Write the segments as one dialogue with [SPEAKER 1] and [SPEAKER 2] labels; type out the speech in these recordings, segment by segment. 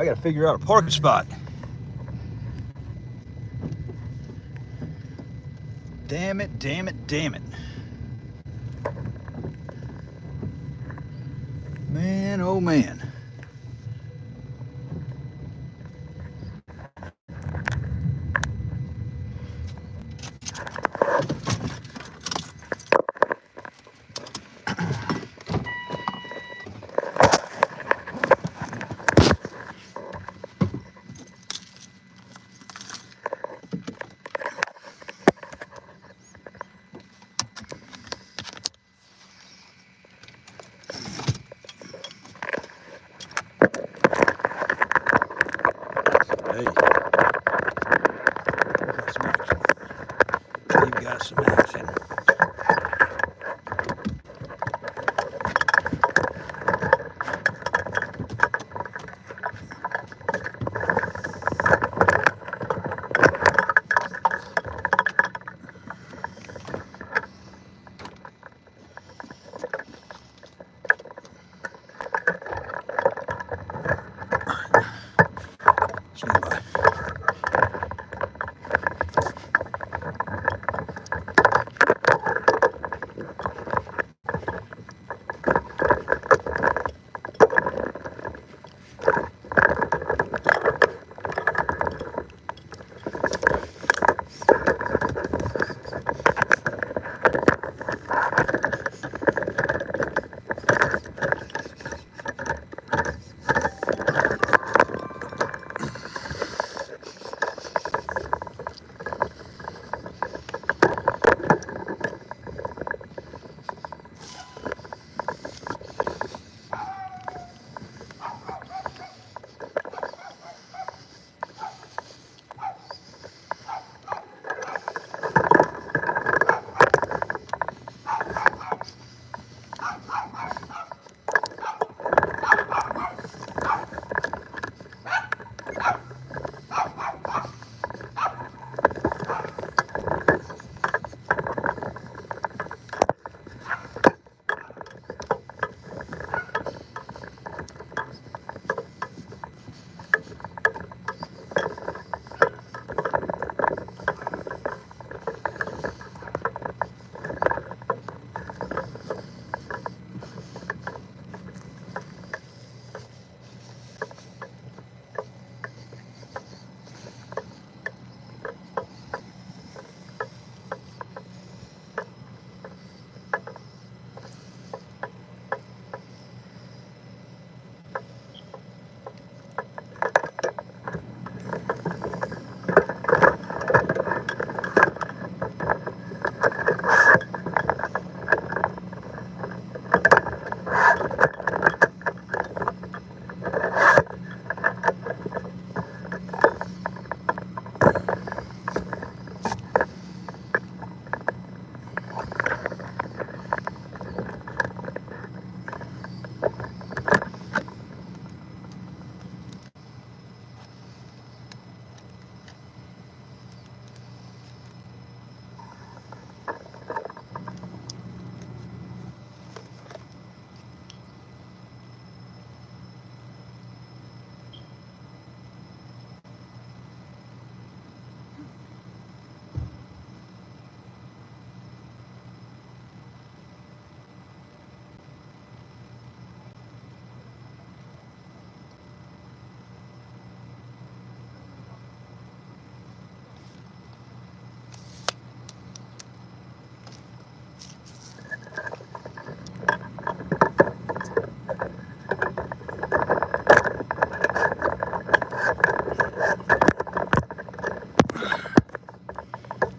[SPEAKER 1] I gotta figure out a parking spot. Damn it, damn it, damn it. Man, oh man. Hey, we've got some action. Stand by.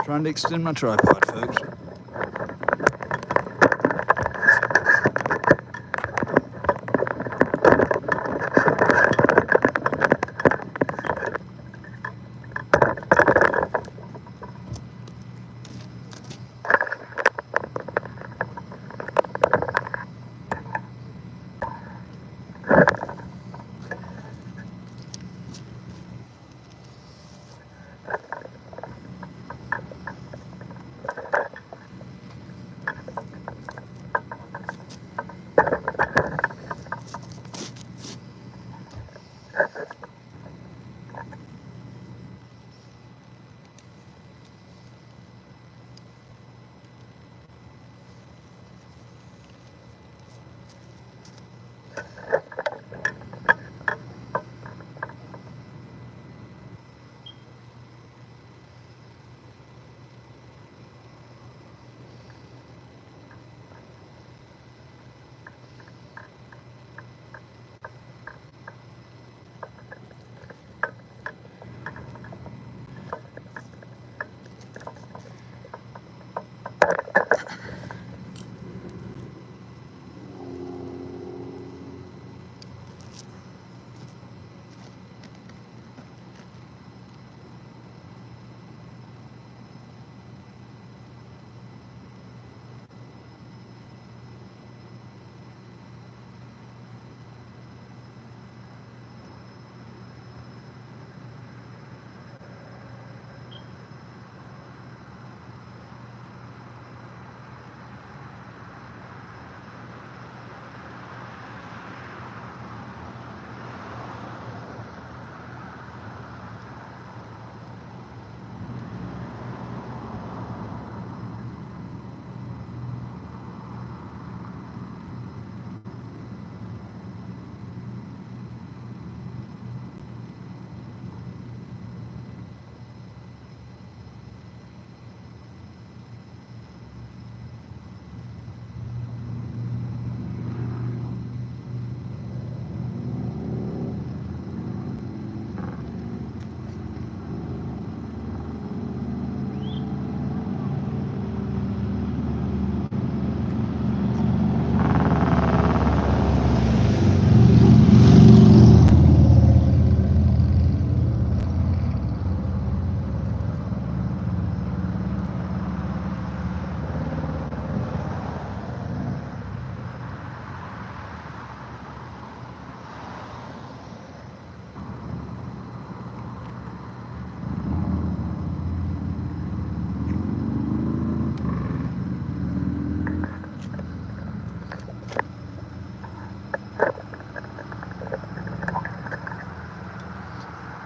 [SPEAKER 1] Trying to extend my tripod, folks.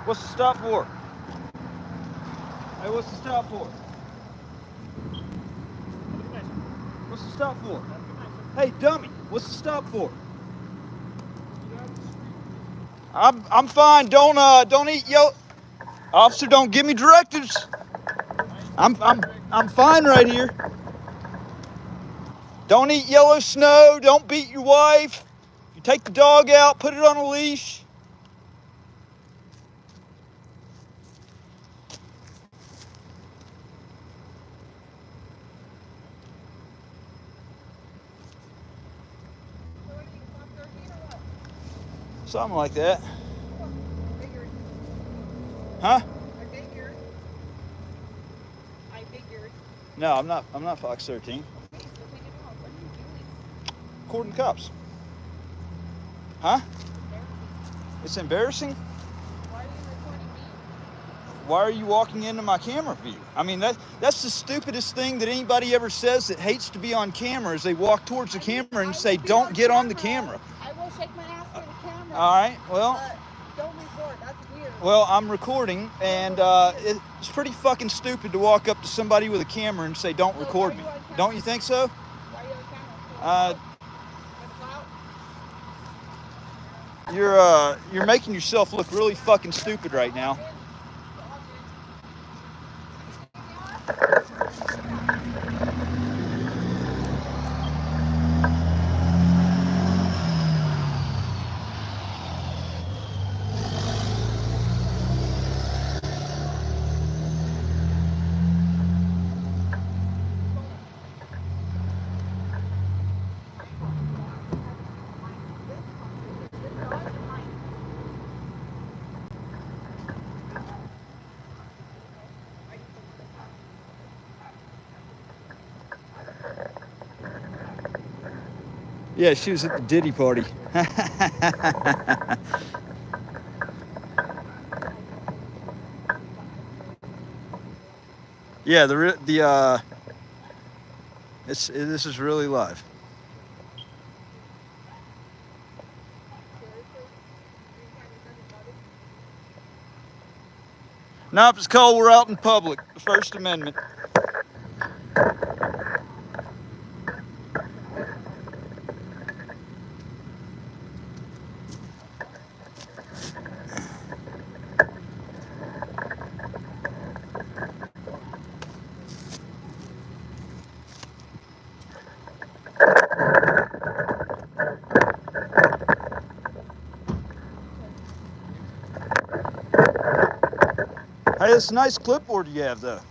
[SPEAKER 1] What's the stop for? Hey, what's the stop for? What's the stop for? Hey, dummy, what's the stop for? I'm fine. Don't eat officer. Don't give me directives. I'm fine right here. Don't eat yellow snow. Don't beat your wife. You take the dog out, put it on a leash. Something like that. Huh?
[SPEAKER 2] I figured.
[SPEAKER 1] No, I'm not Fox 13. According to cops. Huh? It's embarrassing?
[SPEAKER 2] Why are you recording me?
[SPEAKER 1] Why are you walking into my camera view? I mean, that's the stupidest thing that anybody ever says that hates to be on camera is they walk towards the camera and say, don't get on the camera.
[SPEAKER 2] I will shake my ass for the camera.
[SPEAKER 1] All right, well.
[SPEAKER 2] Don't record, that's weird.
[SPEAKER 1] Well, I'm recording, and it's pretty fucking stupid to walk up to somebody with a camera and say, don't record me. Don't you think so?
[SPEAKER 2] Why are you on camera?
[SPEAKER 1] You're making yourself look really fucking stupid right now. Yeah, she was at the Diddy party. Yeah, this is really live. Nope, it's called we're out in public. The First Amendment. Hey, it's a nice clipboard you have, though.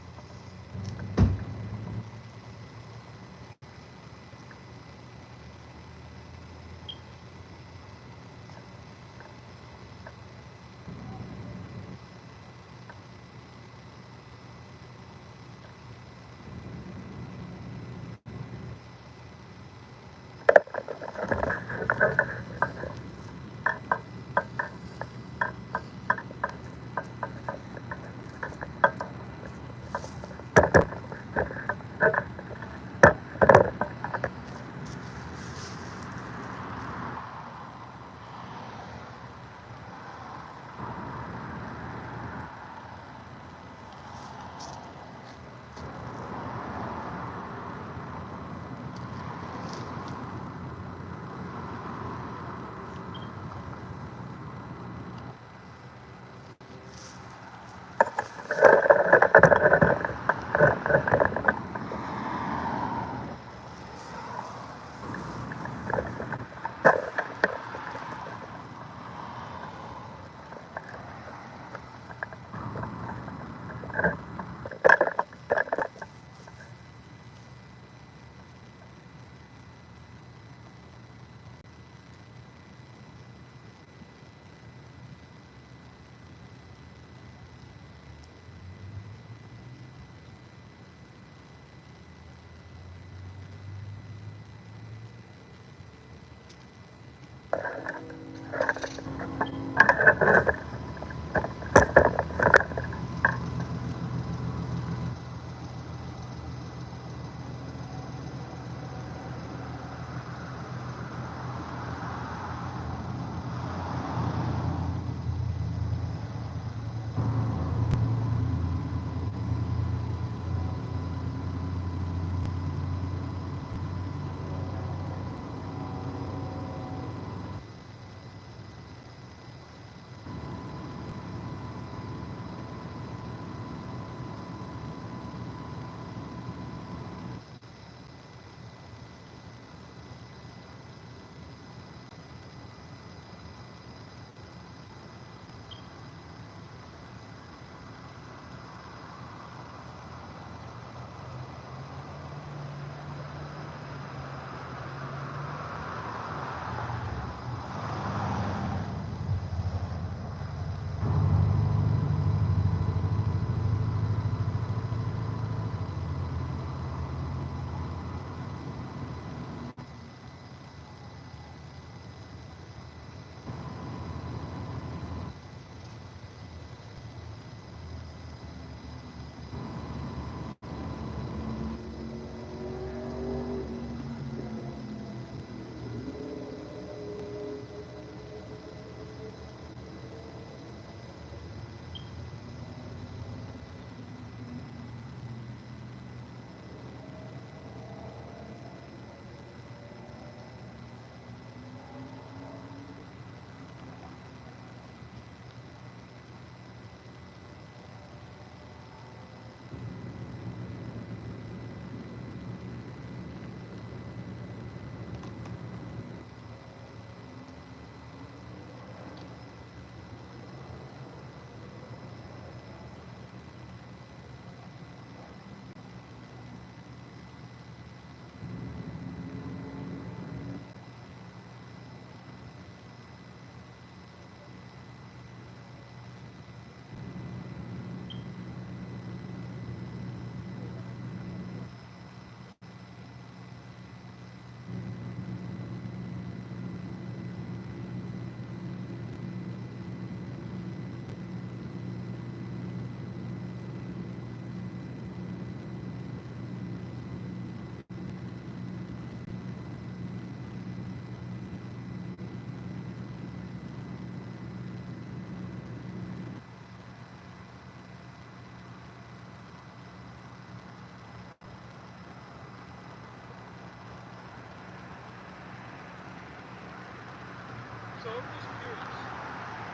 [SPEAKER 1] I'm just curious.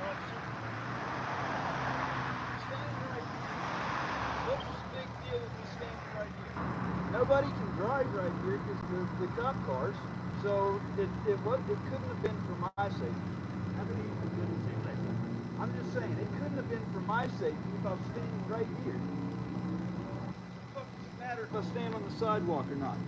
[SPEAKER 1] Officer. Standing right here. What's the big deal with me standing right here? Nobody can drive right here because the cop cars. So it couldn't have been for my safety. I believe you did the same thing. I'm just saying, it couldn't have been for my safety if I was standing right here. What does it matter if I stand on the sidewalk or not?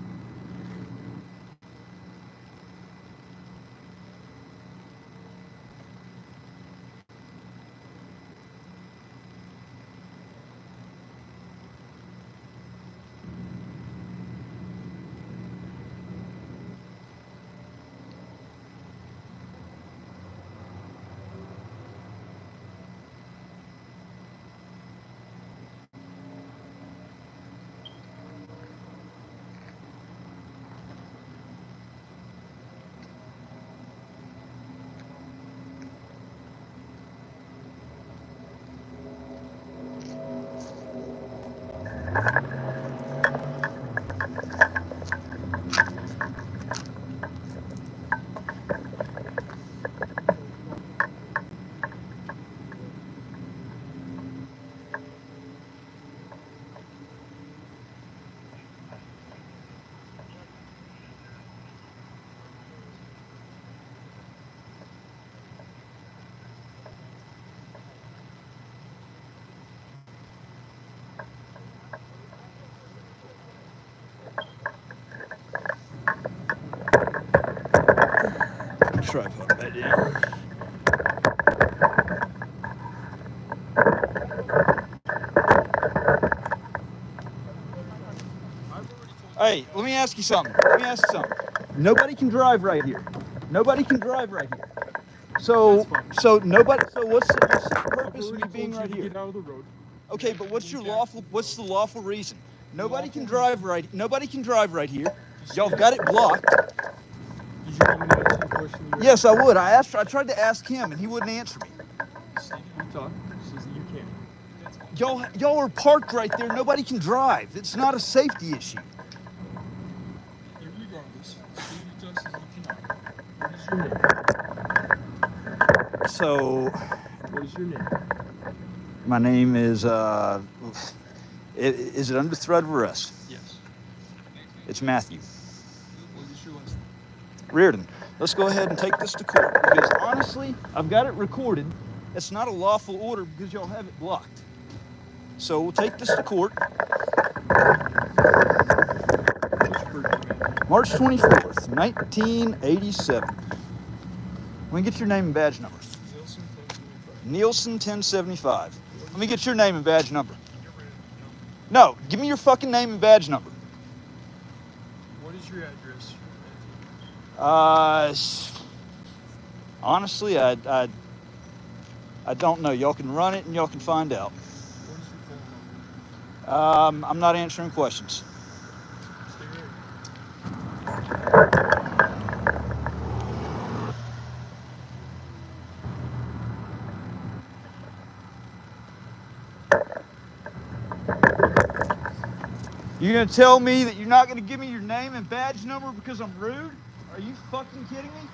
[SPEAKER 1] Tripod back down. Hey, let me ask you something. Nobody can drive right here. Nobody can drive right here. So nobody. So what's the purpose of me being right here?
[SPEAKER 3] Get out of the road.
[SPEAKER 1] Okay, but what's the lawful reason? Nobody can drive right here. Y'all got it blocked.
[SPEAKER 3] Did you want me to answer the question?
[SPEAKER 1] Yes, I would. I tried to ask him and he wouldn't answer me.
[SPEAKER 3] You talk. Says that you can't.
[SPEAKER 1] Y'all are parked right there. Nobody can drive. It's not a safety issue.
[SPEAKER 3] Regardless, Stevie does says you cannot. What is your name?
[SPEAKER 1] So,
[SPEAKER 3] What is your name?
[SPEAKER 1] my name is is it under threat of arrest?
[SPEAKER 3] Yes.
[SPEAKER 1] It's Matthew
[SPEAKER 3] What is your last name?
[SPEAKER 1] Reardon. Let's go ahead and take this to court because honestly, I've got it recorded. It's not a lawful order because y'all have it blocked. So we'll take this to court.
[SPEAKER 3] What's your birthday, man?
[SPEAKER 1] March 24th, 1987. Let me get your name and badge number.
[SPEAKER 3] Nielsen 1075.
[SPEAKER 1] Nielsen 1075. Let me get your name and badge number. No, give me your fucking name and badge number.
[SPEAKER 3] What is your address?
[SPEAKER 1] Honestly, I don't know. Y'all can run it and y'all can find out.
[SPEAKER 3] What is your phone number?
[SPEAKER 1] I'm not answering questions.
[SPEAKER 3] Stay ready.
[SPEAKER 1] You're gonna tell me that you're not gonna give me your name and badge number because I'm rude? Are you fucking kidding me?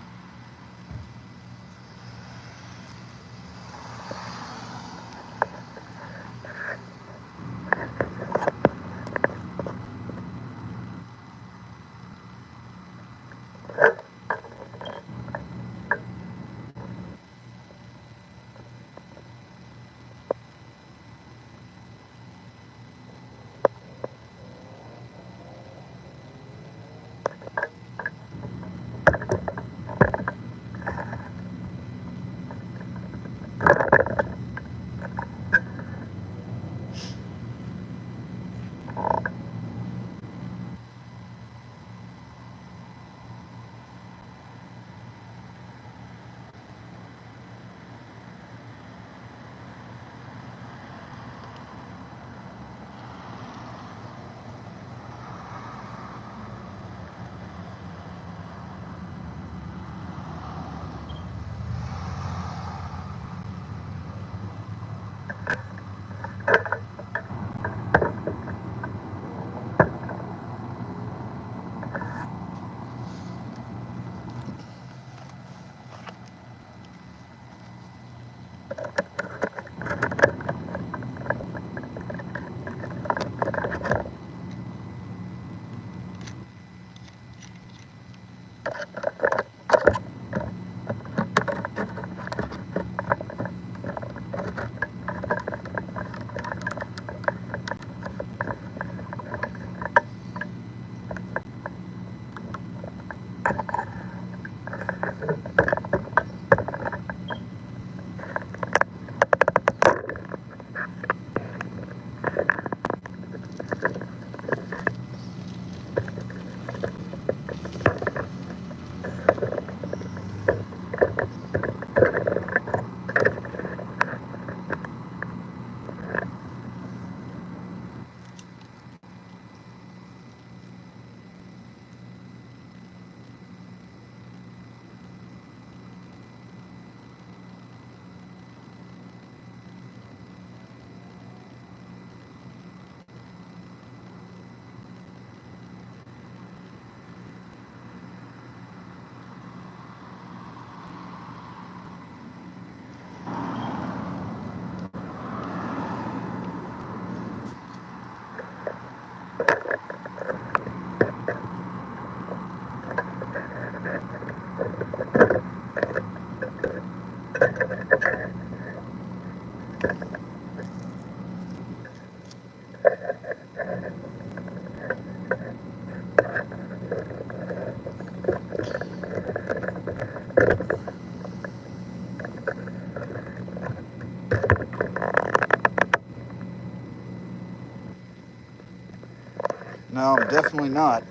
[SPEAKER 1] No, I'm definitely not.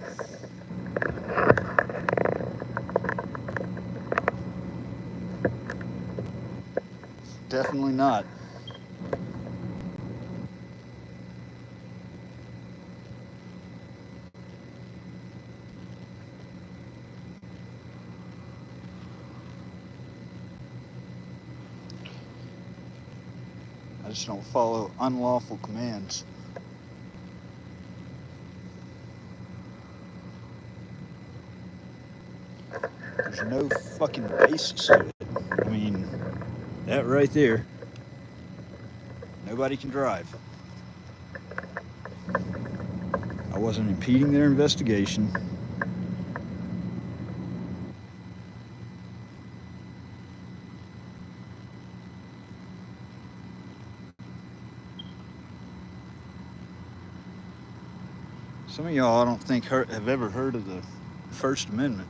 [SPEAKER 1] Definitely not. I just don't follow unlawful commands. There's no fucking basis to it. I mean, that right there. Nobody can drive. I wasn't impeding their investigation. Some of y'all I don't think have ever heard of the First Amendment.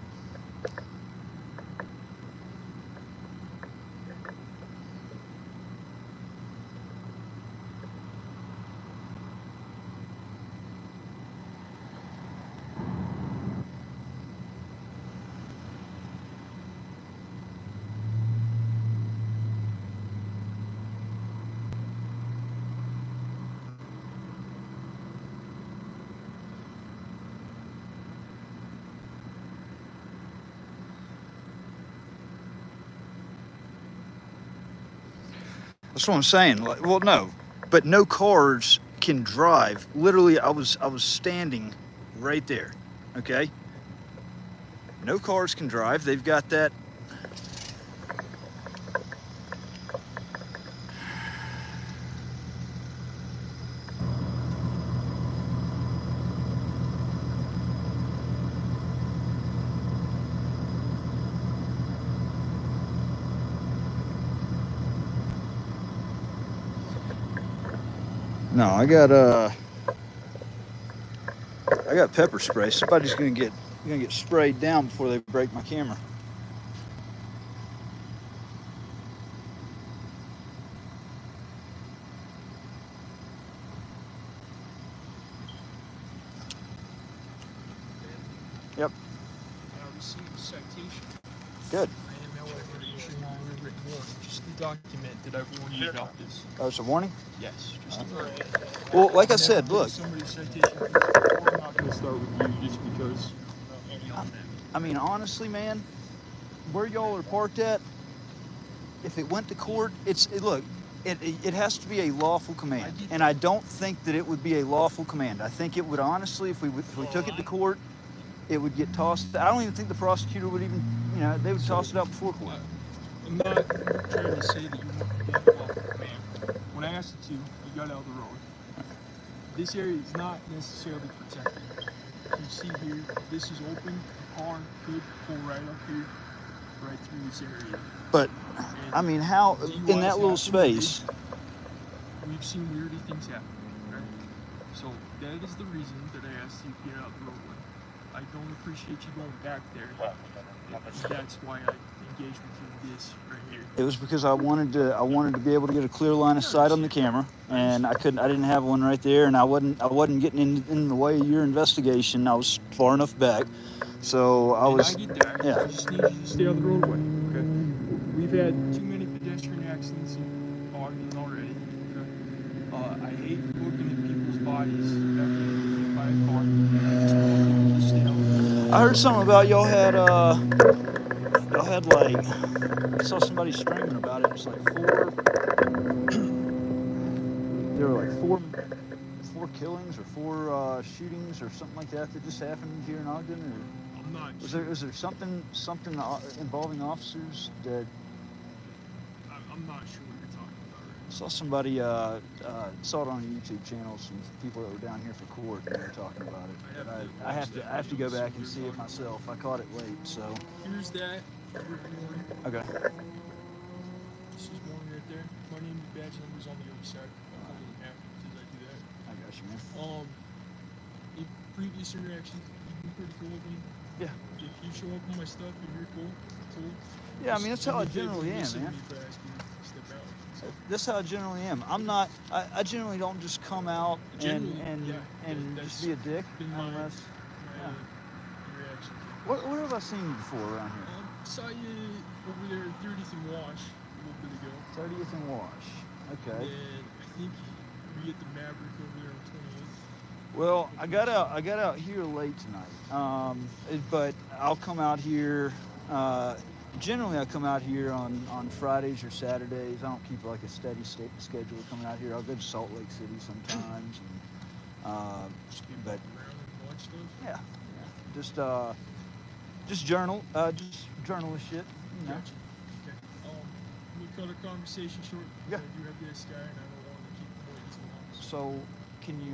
[SPEAKER 1] That's what I'm saying. Like, well, no, but no cars can drive. Literally, I was standing right there. Okay. No cars can drive. They've got that. No, I got pepper spray. Somebody's gonna get sprayed down before they break my camera. Yep.
[SPEAKER 3] I received a citation.
[SPEAKER 1] Good.
[SPEAKER 3] I am, however, issuing a written warning just to document that everyone knew about this.
[SPEAKER 1] Oh, it's a warning?
[SPEAKER 3] Yes, just a warning.
[SPEAKER 1] Well, like I
[SPEAKER 3] I've
[SPEAKER 1] said,
[SPEAKER 3] never
[SPEAKER 1] look.
[SPEAKER 3] given somebody a citation for this before. I'm not going to start with you just because.
[SPEAKER 1] I mean, honestly, man, where y'all are parked at, if it went to court, look, it has to be a lawful command, and I don't think that it would be a lawful command. I think it would honestly, if we took it to court, it would get tossed. I don't even think the prosecutor would even, they would toss it out before court.
[SPEAKER 3] I'm not trying to say that you won't get a lawful command. When I asked you to, you got out of the road. This area is not necessarily protected. You see here, this is open. A car could pull right up here, right through this area.
[SPEAKER 1] But, I mean, how, in that little space.
[SPEAKER 3] We've seen weirder things happen, right? So that is the reason that I asked you to get out of the roadway. I don't appreciate you going back there. That's why I engaged with you this right here.
[SPEAKER 1] It was because I wanted to be able to get a clear line of sight on the camera, and I didn't have one right there, and I wasn't getting in the way of your investigation. I was far enough back, so I was.
[SPEAKER 3] I get that.
[SPEAKER 1] Yeah.
[SPEAKER 3] I just need you to stay on the roadway. Okay. We've had too many pedestrian accidents in Ogden already. Okay. I hate looking at people's bodies after they get hit by a car. I just want people to stay on the roadway.
[SPEAKER 1] I heard something about y'all had like, I saw somebody streaming about it. It's like there were like four killings or four shootings or something like that just happened here in Ogden. Or
[SPEAKER 3] I'm not
[SPEAKER 1] was
[SPEAKER 3] sure.
[SPEAKER 1] there something involving officers that?
[SPEAKER 3] I'm not sure what you're talking about right now.
[SPEAKER 1] Saw somebody saw it on a YouTube channel. Some people that were down here for court, and they were talking about it. But I have to go back and see it myself. I caught it late, so.
[SPEAKER 3] Here's that.
[SPEAKER 1] Okay.
[SPEAKER 3] This is one right there. My name and badge number's on the other side. I'll follow them after I do that.
[SPEAKER 1] I got you, man.
[SPEAKER 3] In previous interactions, you've been pretty cool with me.
[SPEAKER 1] Yeah.
[SPEAKER 3] If you show up with my stuff and you're cool.
[SPEAKER 1] Yeah, I mean, that's how I
[SPEAKER 3] do me a favor,
[SPEAKER 1] generally am,
[SPEAKER 3] listen to
[SPEAKER 1] man.
[SPEAKER 3] me if I ask you to step out. So,
[SPEAKER 1] that's how I generally am. I'm not. I generally don't just come out
[SPEAKER 3] Generally,
[SPEAKER 1] and
[SPEAKER 3] that's
[SPEAKER 1] just be a dick
[SPEAKER 3] been my
[SPEAKER 1] unless. Yeah.
[SPEAKER 3] reaction.
[SPEAKER 1] What have I seen you before around here?
[SPEAKER 3] Saw you over there at 30th and Wash a little bit ago.
[SPEAKER 1] 30th and Wash. Okay.
[SPEAKER 3] And I think we get the Maverick over there on 28th.
[SPEAKER 1] Well, I got out here late tonight. But I'll come out here. Generally, I come out here on Fridays or Saturdays. I don't keep like a steady schedule coming out here. I'll go to Salt Lake City sometimes.
[SPEAKER 3] Just be
[SPEAKER 1] But
[SPEAKER 3] walking around and watch stuff.
[SPEAKER 1] yeah, just journal, just journalist shit. You know.
[SPEAKER 3] Gotcha. Okay. Let me cut our conversation short.
[SPEAKER 1] Yeah.
[SPEAKER 3] I do have this guy, and I don't want to keep him waiting too long.
[SPEAKER 1] So, can you?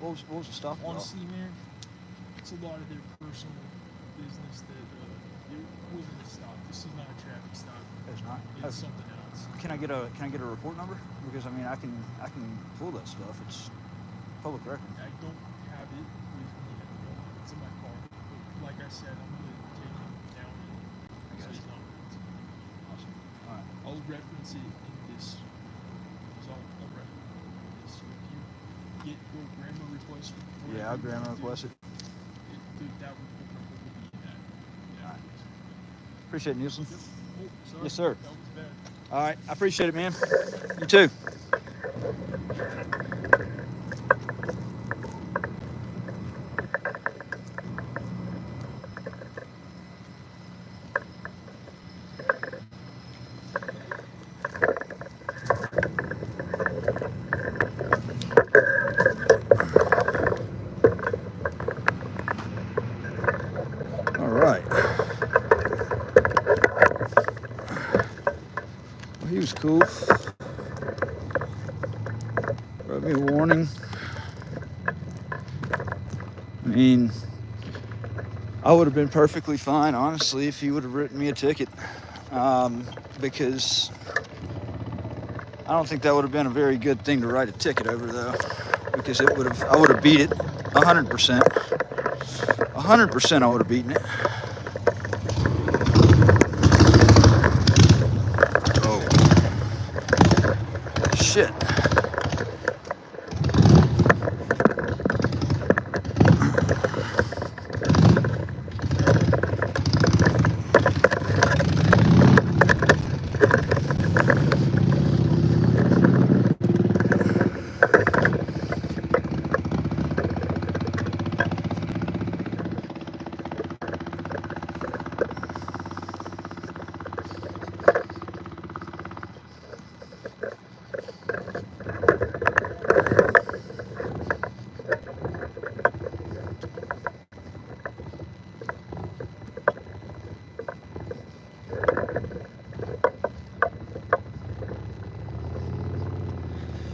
[SPEAKER 1] What was the stuff?
[SPEAKER 3] Honestly, man, it's a lot of their personal business that it wasn't a stop. This is not a traffic stop.
[SPEAKER 1] It's not.
[SPEAKER 3] It's
[SPEAKER 1] Okay.
[SPEAKER 3] something else.
[SPEAKER 1] Can I get a report number? Because I mean, I can pull that stuff. It's public record.
[SPEAKER 3] I don't have it with me at the moment. It's in my car. But like I said, I'm going to take him down and
[SPEAKER 1] I got
[SPEAKER 3] so he's
[SPEAKER 1] you.
[SPEAKER 3] not with it.
[SPEAKER 1] Awesome. All right.
[SPEAKER 3] I'll reference it in this. So I'll reference this. So if you go grammar request.
[SPEAKER 1] Yeah, I'll grammar request it.
[SPEAKER 3] That would probably be in that. Yeah.
[SPEAKER 1] Alright. Appreciate it, Nielsen.
[SPEAKER 3] Yep. Oh, sorry.
[SPEAKER 1] Yes, sir.
[SPEAKER 3] That was bad.
[SPEAKER 1] All right, I appreciate it, man. You too. All right. Well, he was cool. Wrote me a warning. I mean, I would have been perfectly fine, honestly, if he would have written me a ticket. Because I don't think that would have been a very good thing to write a ticket over, though. Because I would have beat it 100%. 100% I would have beaten it. Oh. Shit.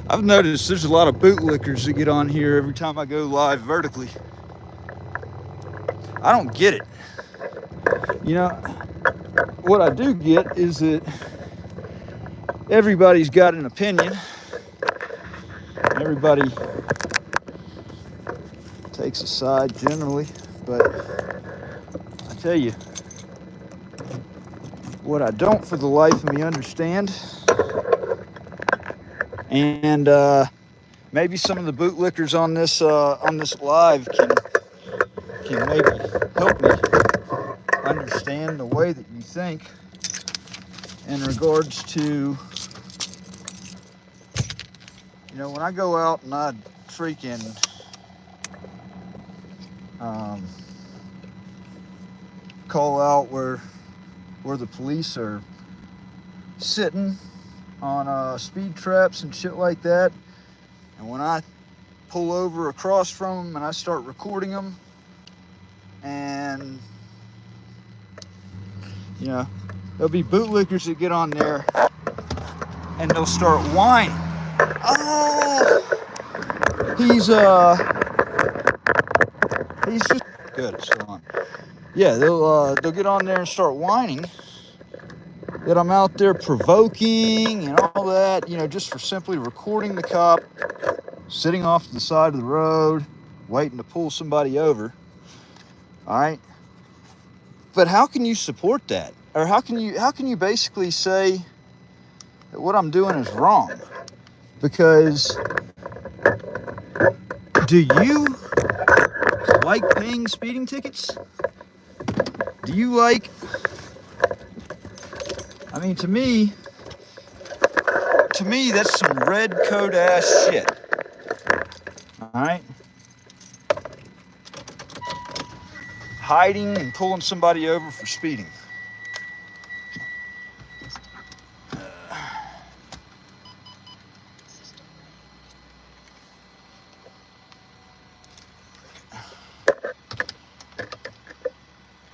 [SPEAKER 1] I've noticed there's a lot of bootlickers that get on here every time I go live vertically. I don't get it. You know, what I do get is that everybody's got an opinion. Everybody takes a side generally, but I tell you, what I don't for the life of me understand, and maybe some of the bootlickers on this live can maybe help me understand the way that you think in regards to, you know, when I go out and I freaking call out where the police are sitting on speed traps and shit like that, and when I pull over across from them and I start recording them, and you know, there'll be bootlickers that get on there and they'll start whining. Oh, he's just good. It's still on. Yeah, they'll get on there and start whining that I'm out there provoking and all that, you know, just for simply recording the cop sitting off to the side of the road, waiting to pull somebody over. All right. But how can you support that? Or how can you basically say that what I'm doing is wrong. Because do you like paying speeding tickets? Do you like, I mean, to me, that's some red coat ass shit. All right? Hiding and pulling somebody over for speeding.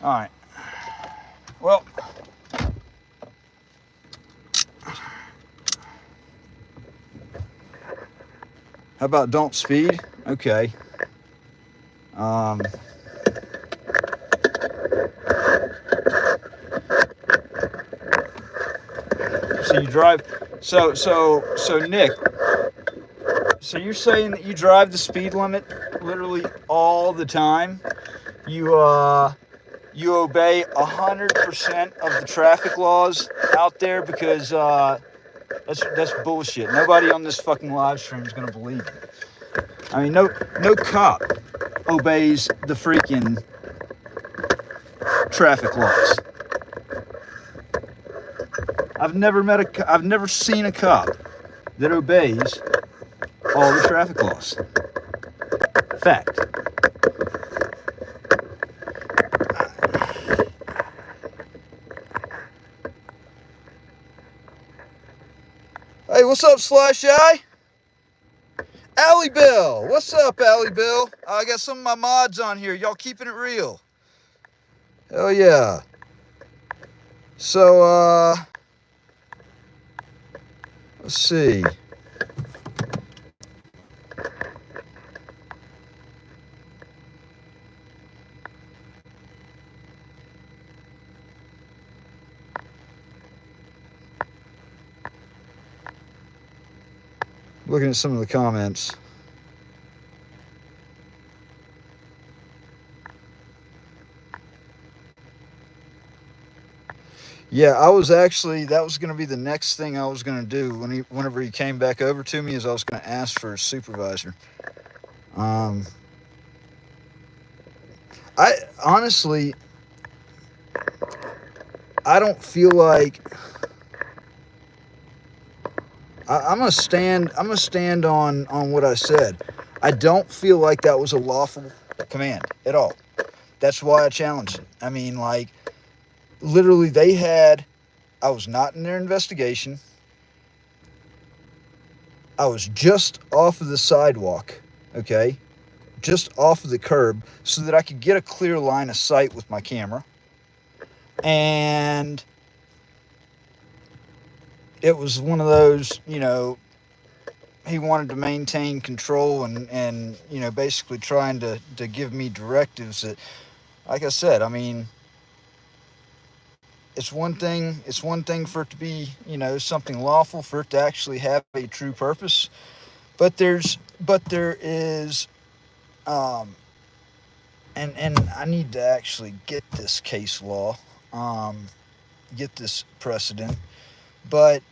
[SPEAKER 1] All right. Well, how about don't speed? Okay. So you drive. So Nick. So you're saying that you drive the speed limit literally all the time? You obey 100% of the traffic laws out there because that's bullshit. Nobody on this fucking live stream is gonna believe it. I mean, no cop obeys the freaking traffic laws. I've never seen a cop that obeys all the traffic laws. Fact. Hey, what's up, Slash Eye? Allie Bill, what's up, Allie Bill? I got some of my mods on here. Y'all keeping it real? Hell yeah. So, let's see. Looking at some of the comments. Yeah, that was going to be the next thing I was going to do whenever he came back over to me, is I was going to ask for a supervisor. I honestly, I don't feel like I'm gonna stand on what I said. I don't feel like that was a lawful command at all. That's why I challenged it. I mean, like, literally, I was not in their investigation. I was just off of the sidewalk, okay? Just off of the curb so that I could get a clear line of sight with my camera. And it was one of those, he wanted to maintain control and basically trying to give me directives that, like I said, I mean, it's one thing for it to be, something lawful, for it to actually have a true purpose. But there is, and I need to actually get this case law, get this precedent, but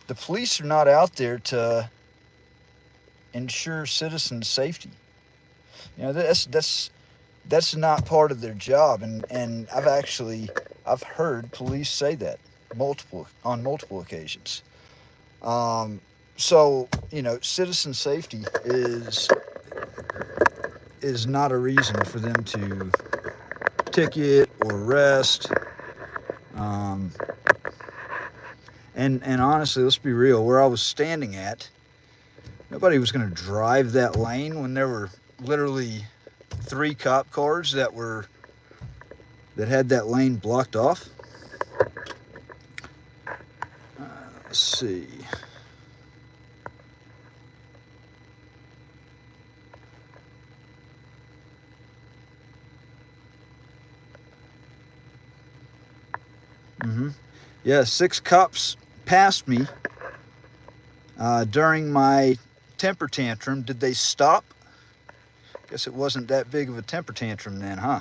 [SPEAKER 1] the police are not out there to ensure citizen safety. That's not part of their job, and I've heard police say that on multiple occasions. So citizen safety is not a reason for them to ticket or arrest. And honestly, let's be real, where I was standing at, nobody was going to drive that lane when there were literally 3 cop cars that had that lane blocked off. Let's see. Yeah, 6 cops passed me during my temper tantrum. Did they stop? Guess it wasn't that big of a temper tantrum then, huh?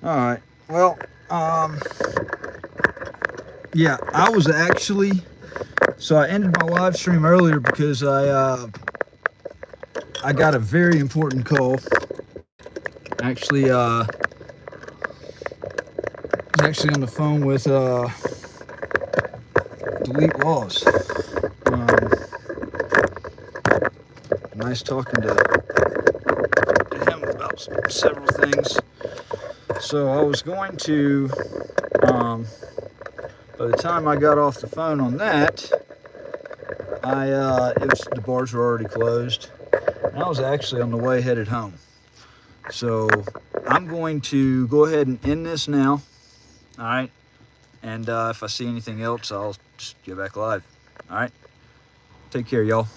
[SPEAKER 1] All right. Well, yeah, I was actually, so I ended my live stream earlier because I got a very important call. Actually, I was actually on the phone with Delete Laws. Nice talking to him about several things. So I was going to, by the time I got off the phone on that, the bars were already closed, and I was actually on the way headed home. So I'm going to go ahead and end this now. All right. And if I see anything else, I'll just get back live. All right. Take care, y'all.